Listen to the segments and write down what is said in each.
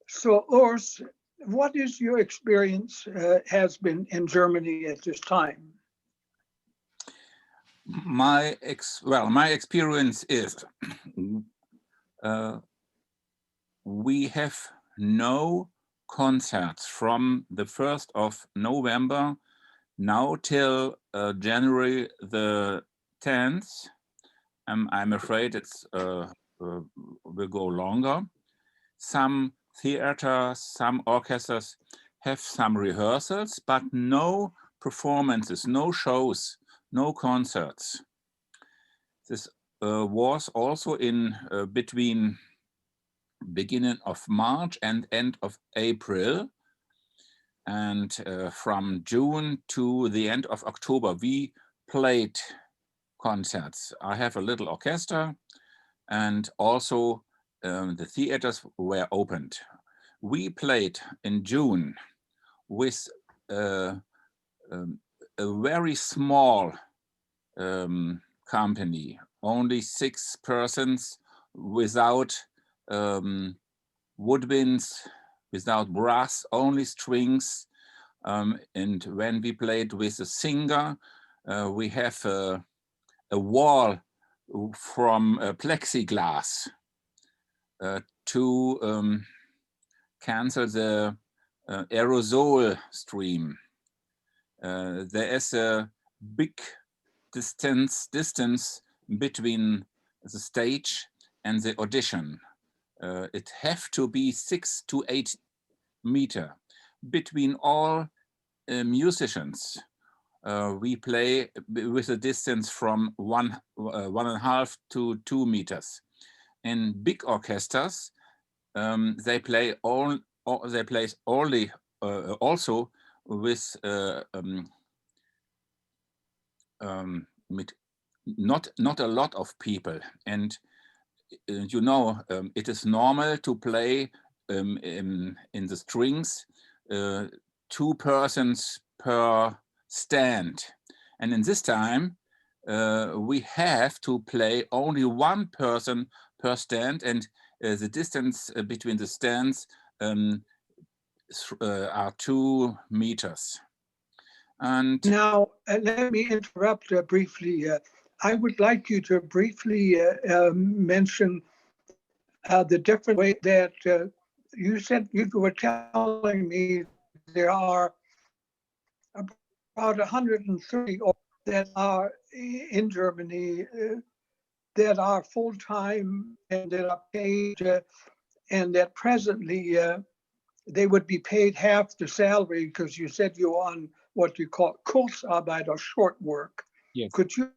So, Urs, what is your experience has been in Germany at this time? My experience is we have no concerts from the 1st of November now till January the 10th. I'm afraid it's will go longer. Some theaters, some orchestras have some rehearsals, but no performances, no shows, no concerts. This was also in between beginning of March and end of April. And from June to the end of October, we played concerts. I have a little orchestra, and also the theaters were opened. We played in June with a very small company, only 6 persons, without woodwinds, without brass, only strings. And when we played with a singer, we have a wall from plexiglass to cancel the aerosol stream. There is a big distance between the stage and the audition. It have to be 6 to 8 meters between all musicians. We play with a distance from 1.5 to 2 meters. In big orchestras, they play only also with not a lot of people, and you know, it is normal to play in the strings 2 persons per stand, and in this time we have to play only 1 person per stand, and the distance between the stands are 2 meters. And now, let me interrupt briefly. I would like you to briefly mention the different way that you said you were telling me there are about 130 that are in Germany that are full-time and that are paid, and that presently they would be paid half the salary, because you said you're on what you call Kurzarbeit or short work. yes, Could you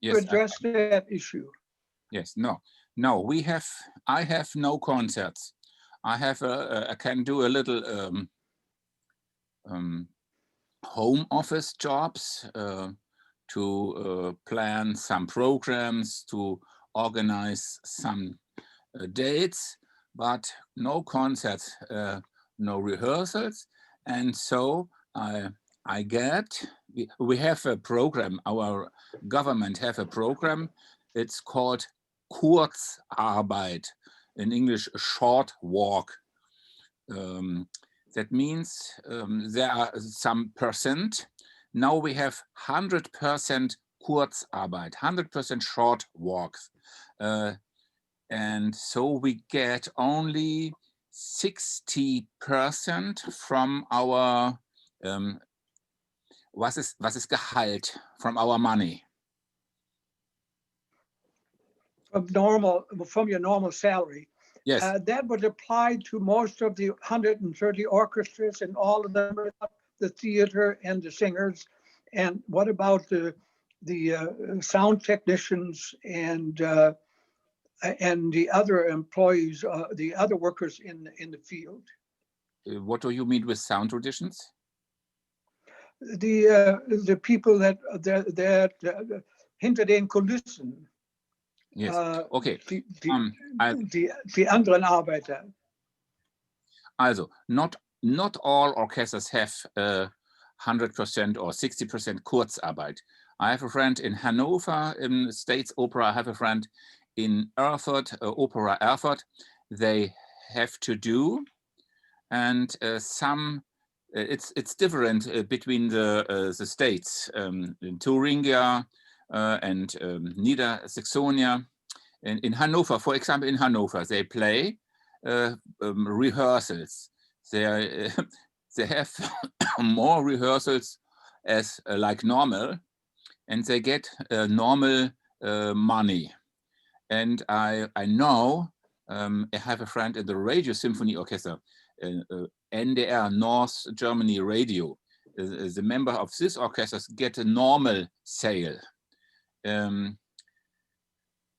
yes, address that issue? yes, no, I have no concerts. I have I can do a little home office jobs to plan some programs, to organize some dates, but no concerts, no rehearsals. And so we have a program, our government have a program, it's called Kurzarbeit, in English, a short walk. That means there are some percent. Now we have 100% Kurzarbeit, 100% short walks. And so we get only 60% from our, was ist Gehalt, from our money. From your normal salary. Yes. That would apply to most of the 130 orchestras and all of them, the theater and the singers. And what about the sound technicians and the other employees, the other workers in the field? What do you mean with sound traditions? The people that hinter den Kulissen. Yes. Okay. Die anderen Arbeiter. Also, not all orchestras have 100% or 60% Kurzarbeit. I have a friend in Hanover, in States Opera. I have a friend in Erfurt, Opera Erfurt. They have to do and it's different between the states. In Thuringia and Niedersaxonia. In Hanover, for example, in Hanover, they play rehearsals. They have more rehearsals as like normal, and they get normal money. And I know, I have a friend in the Radio Symphony Orchestra, NDR, North Germany Radio. The member of this orchestra get a normal sale.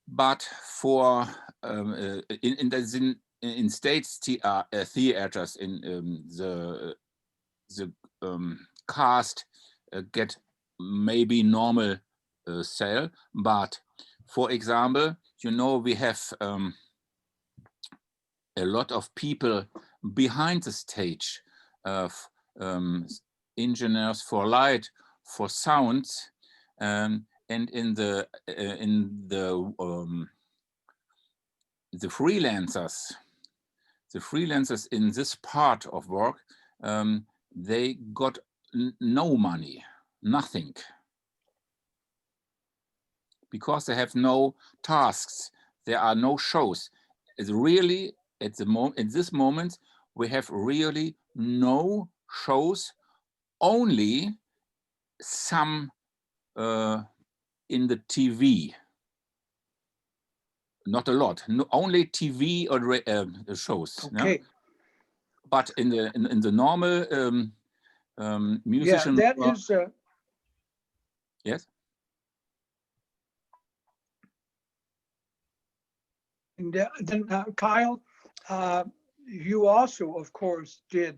But for in states theaters, in the cast get maybe normal sale. But for example, you know, we have a lot of people behind the stage, engineers for light, for sounds, and in the freelancers in this part of work, they got no money, nothing, because they have no tasks. There are no shows. It's really at this moment we have really no shows, only some in the TV. Not a lot, no, only TV or shows. Okay. No? But in the normal musician. Yeah, that is. Yes. And then Kyle, you also, of course, did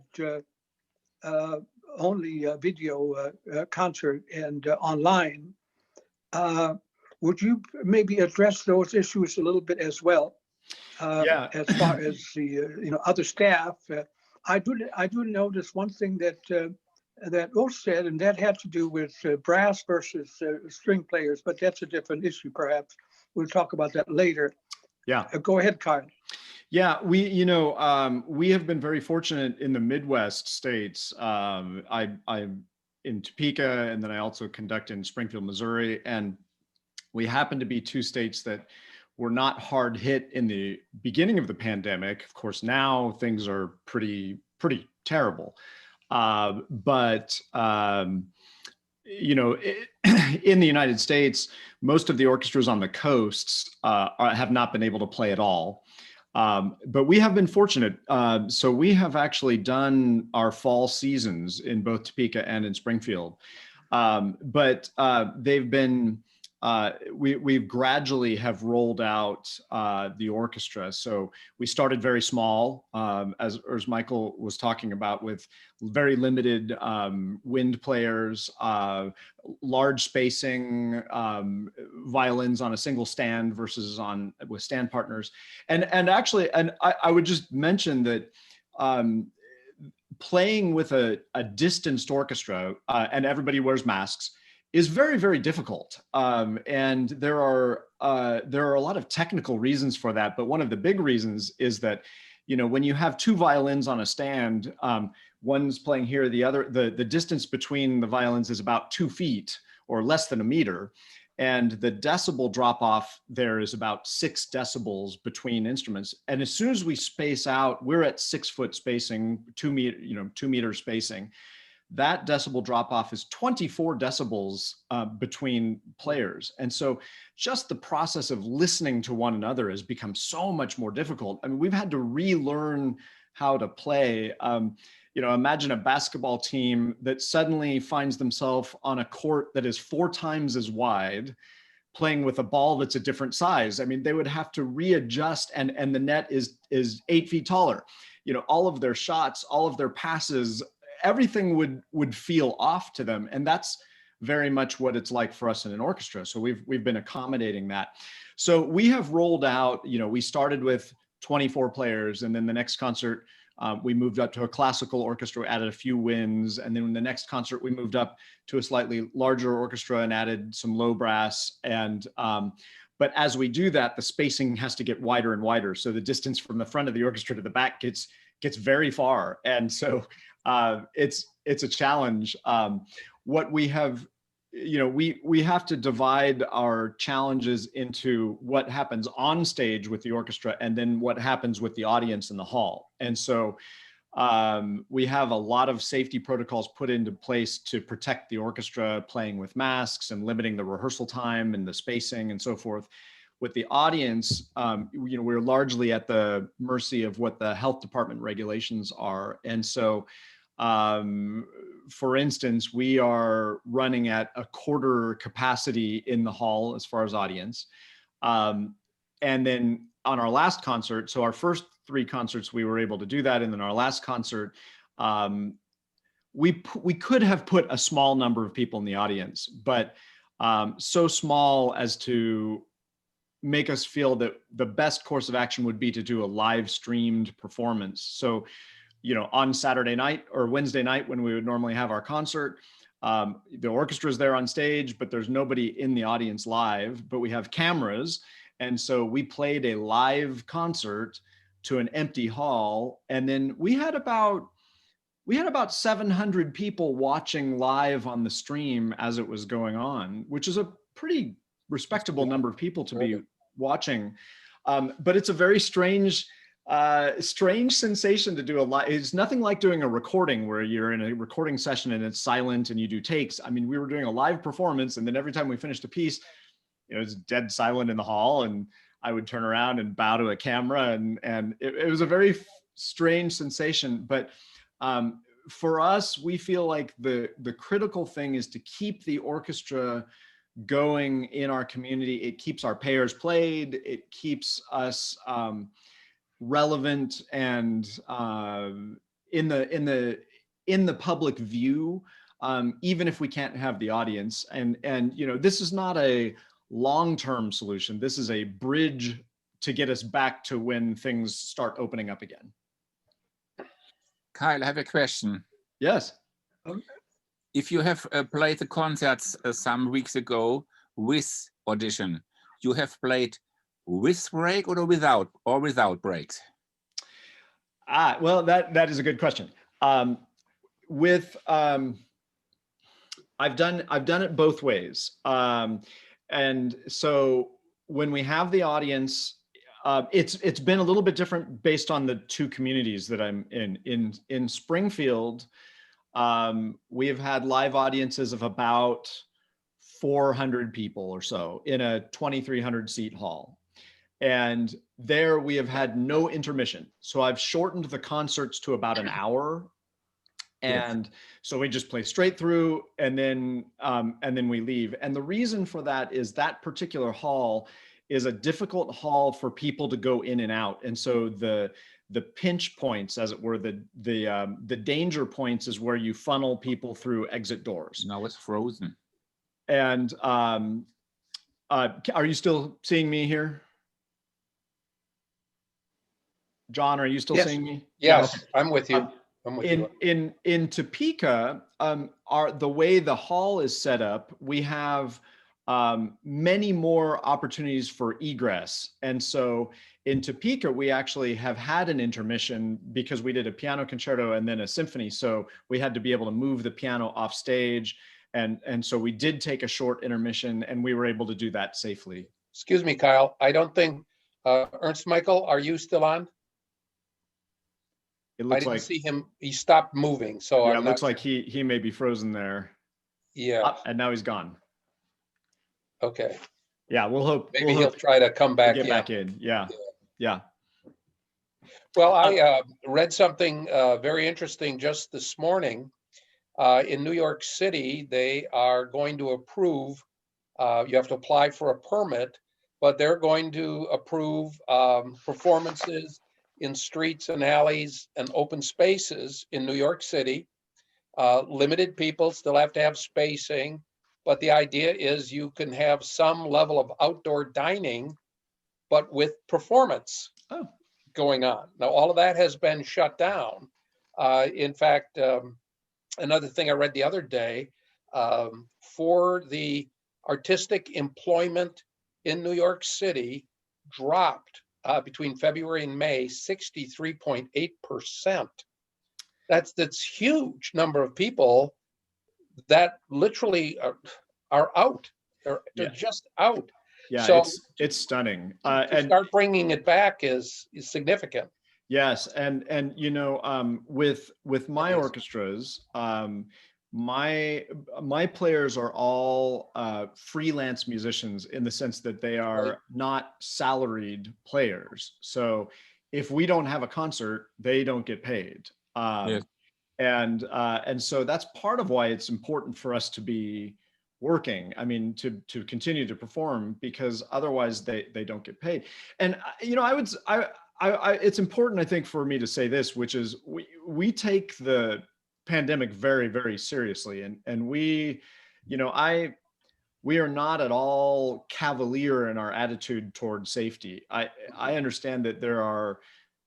only video concert and online. Would you maybe address those issues a little bit as well? Yeah. As far as the other staff, I do notice one thing that that Urs said, and that had to do with brass versus string players, but that's a different issue. Perhaps we'll talk about that later. Yeah. Go ahead, Kyle. Yeah, we have been very fortunate in the Midwest states. I'm in Topeka, and then I also conduct in Springfield, Missouri, and we happen to be two states that were not hard hit in the beginning of the pandemic. Of course, now things are pretty terrible. But in the United States, most of the orchestras on the coasts have not been able to play at all. But we have been fortunate. So we have actually done our fall seasons in both Topeka and in Springfield. But they've been, we've gradually have rolled out the orchestra. So we started very small, as Urs-Michael was talking about, with very limited wind players, large spacing, violins on a single stand versus with stand partners. And actually, I would just mention that playing with a distanced orchestra, and everybody wears masks, is very, very difficult. And there are a lot of technical reasons for that. But one of the big reasons is that, when you have two violins on a stand, one's playing here, the other, the distance between the violins is about 2 feet or less than a meter. And the decibel drop off there is about 6 decibels between instruments. And as soon as we space out, we're at 6 foot spacing, 2 meter spacing. That decibel drop off is 24 decibels between players. And so just the process of listening to one another has become so much more difficult. I mean, we've had to relearn how to play. Imagine a basketball team that suddenly finds themselves on a court that is 4 times as wide, playing with a ball that's a different size. I mean, they would have to readjust, and the net is 8 feet taller. All of their shots, all of their passes, everything would feel off to them. And that's very much what it's like for us in an orchestra. So we've been accommodating that. So we have rolled out, we started with 24 players, and then the next concert, we moved up to a classical orchestra, added a few winds. And then in the next concert, we moved up to a slightly larger orchestra and added some low brass. And but as we do that, the spacing has to get wider and wider. So the distance from the front of the orchestra to the back gets very far. And so it's a challenge. What we have, we have to divide our challenges into what happens on stage with the orchestra and then what happens with the audience in the hall. And so we have a lot of safety protocols put into place to protect the orchestra, playing with masks and limiting the rehearsal time and the spacing and so forth. With the audience, we're largely at the mercy of what the health department regulations are. And so, for instance, we are running at a quarter capacity in the hall as far as audience. And then on our last concert, so our first 3 concerts, we were able to do that. And then our last concert, we could have put a small number of people in the audience, but so small as to make us feel that the best course of action would be to do a live streamed performance. So, on Saturday night or Wednesday night, when we would normally have our concert, the orchestra is there on stage, but there's nobody in the audience live, but we have cameras. And so we played a live concert to an empty hall. And then we had about 700 people watching live on the stream as it was going on, which is a pretty respectable number of people to be watching. But it's a very strange sensation to do a live. It's nothing like doing a recording where you're in a recording session and it's silent and you do takes. I mean, we were doing a live performance, and then every time we finished a piece, it's dead silent in the hall, and I would turn around and bow to a camera, and it was a very strange sensation. But for us, we feel like the critical thing is to keep the orchestra going in our community. It keeps our payers played. It keeps us relevant and in the public view, even if we can't have the audience. And this is not a long-term solution. This is a bridge to get us back to when things start opening up again. Kyle, I have a question. Yes. If you have played the concerts some weeks ago with audition, you have played with break or without breaks? Well, that is a good question. I've done it both ways. And so when we have the audience, it's been a little bit different based on the 2 communities that I'm in. In Springfield, we have had live audiences of about 400 people or so in a 2,300 seat hall. And there we have had no intermission. So I've shortened the concerts to about an hour. And so we just play straight through, and then we leave. And the reason for that is that particular hall is a difficult hall for people to go in and out. And so the pinch points, as it were, the danger points is where you funnel people through exit doors. Now it's frozen. And are you still seeing me here? John, are you still seeing me? Yes, Yeah, okay. I'm with you. In Topeka, the way the hall is set up, we have many more opportunities for egress. And so in Topeka, we actually have had an intermission because we did a piano concerto and then a symphony. So we had to be able to move the piano off stage. And so we did take a short intermission, and we were able to do that safely. Excuse me, Kyle. I don't think, Urs-Michael, are you still on? It looks I didn't like see him. He stopped moving. So yeah, it looks like he may be frozen there. Yeah. And now he's gone. Okay. Yeah, we'll hope. Maybe he'll try to come back. Get back in. Yeah. Well, I read something very interesting just this morning. In New York City, they are going to approve, you have to apply for a permit, but they're going to approve performances in streets and alleys and open spaces in New York City. Limited people, still have to have spacing, but the idea is you can have some level of outdoor dining, but with performance going on. Now, all of that has been shut down. In fact, another thing I read the other day, for the artistic employment in New York City dropped between February and May, 63.8%. That's huge number of people that literally are out. They're just out. Yeah, So it's stunning. to And start bringing it back is significant. yes, and you know, with my It is. orchestras, my players are all freelance musicians in the sense that they are Right. not salaried players. So if we don't have a concert, they don't get paid. Yes. And so that's part of why it's important for us to be working. I mean, to continue to perform, because otherwise they don't get paid. And you know, it's important, I think, for me to say this, which is we take the pandemic very, very seriously, and we, you know, we are not at all cavalier in our attitude toward safety. I understand that there are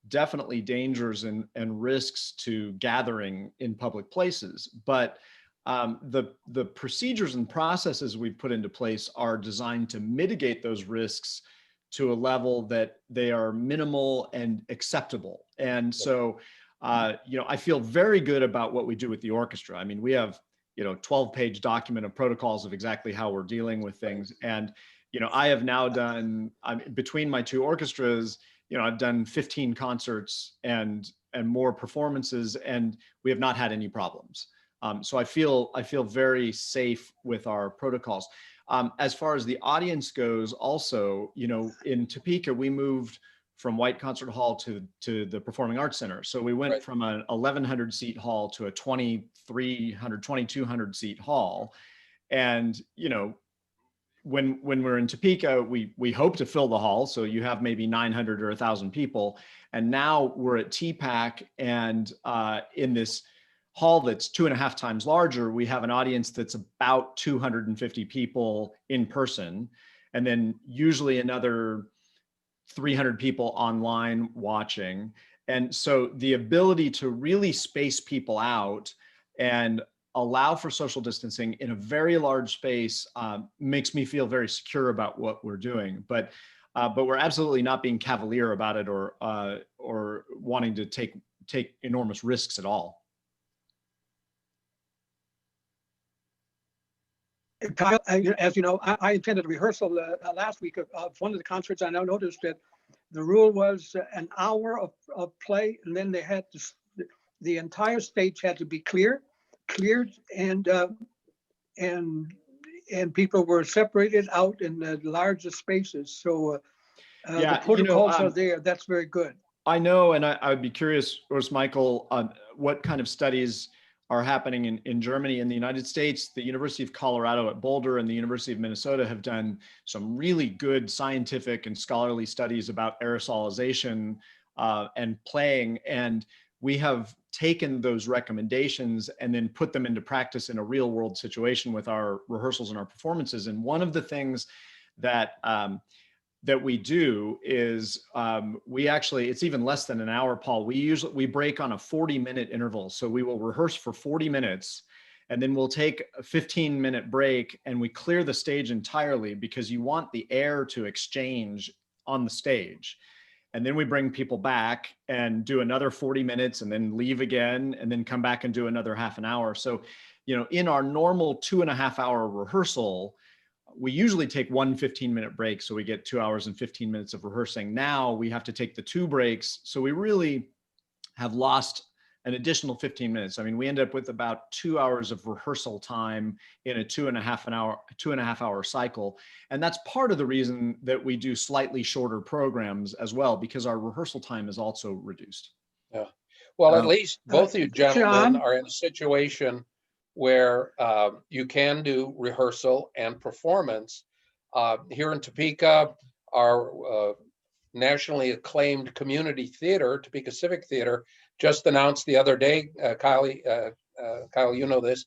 definitely dangers and risks to gathering in public places, but the procedures and processes we've put into place are designed to mitigate those risks to a level that they are minimal and acceptable. And so, you know, I feel very good about what we do with the orchestra. I mean, we have, you know, 12-page document of protocols of exactly how we're dealing with things. And, you know, I have now done, between my two orchestras, you know, I've done 15 concerts and more performances, and we have not had any problems. So I feel very safe with our protocols. As far as the audience goes, also, you know, in Topeka, we moved from White Concert Hall to the Performing Arts Center. So we went from an 1,100 seat hall to a 2,300, 2,200 seat hall. And, you know, when we're in Topeka, we hope to fill the hall. So you have maybe 900 or 1,000 people. And now we're at TPAC, and in this hall that's 2.5 times larger, we have an audience that's about 250 people in person, and then usually another 300 people online watching. And so the ability to really space people out and allow for social distancing in a very large space makes me feel very secure about what we're doing. But we're absolutely not being cavalier about it or wanting to take enormous risks at all. Kyle, as you know, I attended a rehearsal last week of one of the concerts, and I noticed that the rule was an hour of play, and then they had to, the entire stage had to be cleared, and people were separated out in the larger spaces. So the protocols are there. That's very good. I know, and I would be curious, Urs-Michael, what kind of studies are happening in Germany. In the United States, the University of Colorado at Boulder and the University of Minnesota have done some really good scientific and scholarly studies about aerosolization and playing. And we have taken those recommendations and then put them into practice in a real world situation with our rehearsals and our performances. And one of the things that that we do is we actually, it's even less than an hour, Paul. We break on a 40-minute interval. So we will rehearse for 40 minutes and then we'll take a 15-minute break and we clear the stage entirely because you want the air to exchange on the stage. And then we bring people back and do another 40 minutes and then leave again and then come back and do another half an hour. So, you know, in our normal 2.5-hour rehearsal, we usually take one 15-minute break. So we get 2 hours and 15 minutes of rehearsing. Now we have to take the 2 breaks. So we really have lost an additional 15 minutes. I mean, we end up with about 2 hours of rehearsal time in a 2.5 hour cycle. And that's part of the reason that we do slightly shorter programs as well, because our rehearsal time is also reduced. Yeah. Well, at least both of you gentlemen are in a situation where you can do rehearsal and performance. Here in Topeka, our nationally acclaimed community theater, Topeka Civic Theater, just announced the other day, Kylie, you know this,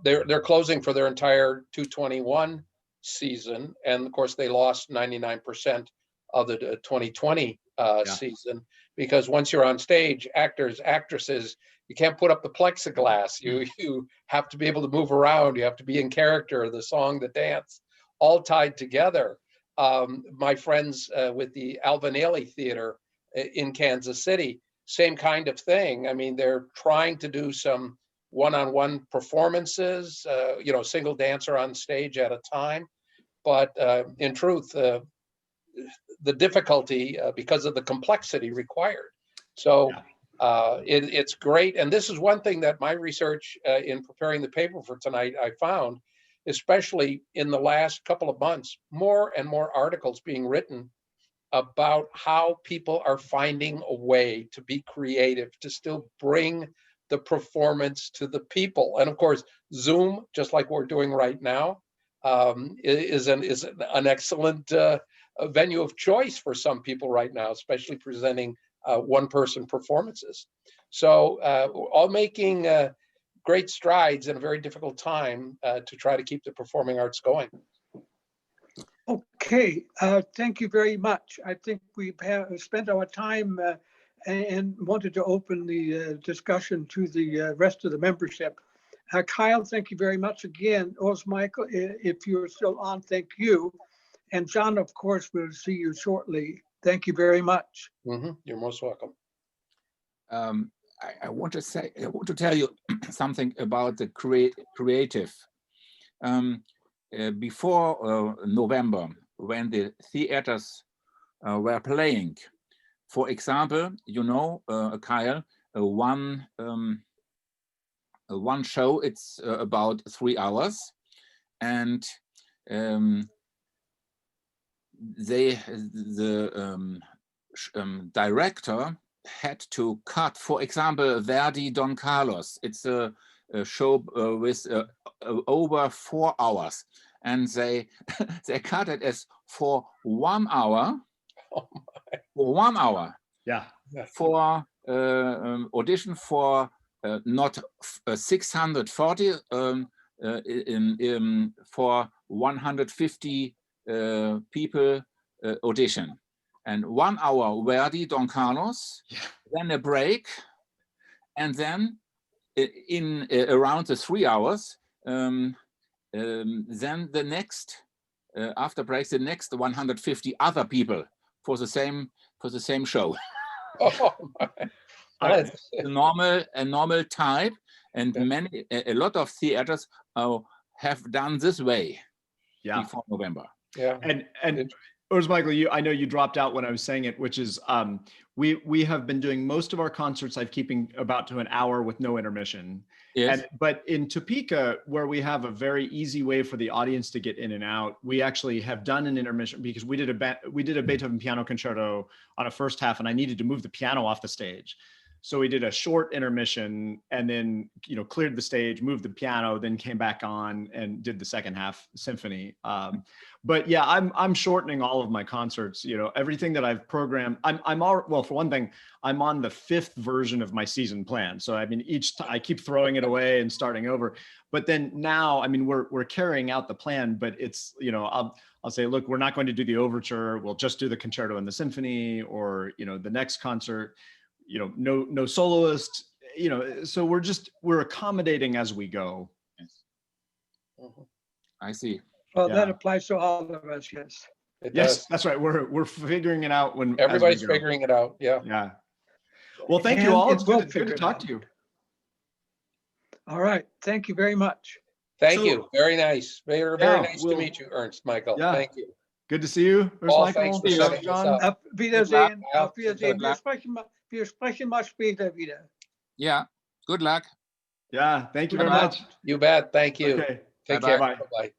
they're closing for their entire 221 season. And of course, they lost 99% of the 2020 season, because once you're on stage, actors, actresses, you can't put up the plexiglass. You have to be able to move around. You have to be in character, the song, the dance, all tied together. my friends with the Alvin Ailey Theater in Kansas City, same kind of thing. I mean, they're trying to do some one-on-one performances, single dancer on stage at a time. But in truth, the difficulty because of the complexity required. So it's great. And this is one thing that my research in preparing the paper for tonight, I found, especially in the last couple of months, more and more articles being written about how people are finding a way to be creative, to still bring the performance to the people. And of course, Zoom, just like we're doing right now, is an excellent venue of choice for some people right now, especially presenting one-person performances. So all making great strides in a very difficult time to try to keep the performing arts going. Okay, thank you very much. I think we've spent our time and wanted to open the discussion to the rest of the membership. Kyle, thank you very much again. Urs-Michael, if you're still on, thank you. And John, of course, we'll see you shortly. Thank you very much. You're most welcome. I want to tell you something about the creative. Before November, when the theaters were playing, for example, Kyle, one show, it's about 3 hours, and the director had to cut, for example, Verdi Don Carlos. It's a show with over 4 hours, and they cut it as for 1 hour. Oh my. For 1 hour. Yeah. For audition for not 640 for 150 people audition, and 1 hour Verdi Don Carlos, then a break, and then in around the 3 hours, then the next after breaks, the next 150 other people for the same show. Oh my. A normal type, and a lot of theaters have done this way before November. Yeah. And Urs-Michael, I know you dropped out when I was saying it, which is we have been doing most of our concerts, keeping about to an hour with no intermission. Yes. But in Topeka, where we have a very easy way for the audience to get in and out, we actually have done an intermission because we did a Beethoven piano concerto on a first half, and I needed to move the piano off the stage. So we did a short intermission and then, cleared the stage, moved the piano, then came back on and did the second half symphony. But yeah, I'm shortening all of my concerts. Everything that I've programmed, well, for one thing, I'm on the 5th version of my season plan. So I mean, each time I keep throwing it away and starting over. But then now, I mean, we're carrying out the plan, but it's, I'll say, look, we're not going to do the overture. We'll just do the concerto and the symphony, or the next concert. No soloist, so we're accommodating as we go. I see. Well, that applies to all of us, yes. Yes, that's right. We're figuring it out when everybody's figuring it out. Yeah. Yeah. Well, thank you all. It's good to talk to you. All right. Thank you very much. Thank you. Very nice. Very nice to meet you, Urs-Michael. Yeah. Thank you. Good to see you, Urs-Michael. John. Auf Wiedersehen. Auf Wiedersehen. Wir sprechen mal später wieder. Yeah. Good luck. Yeah. Thank you very much. You bet. Thank you. Okay. Take care. Bye. Bye-bye.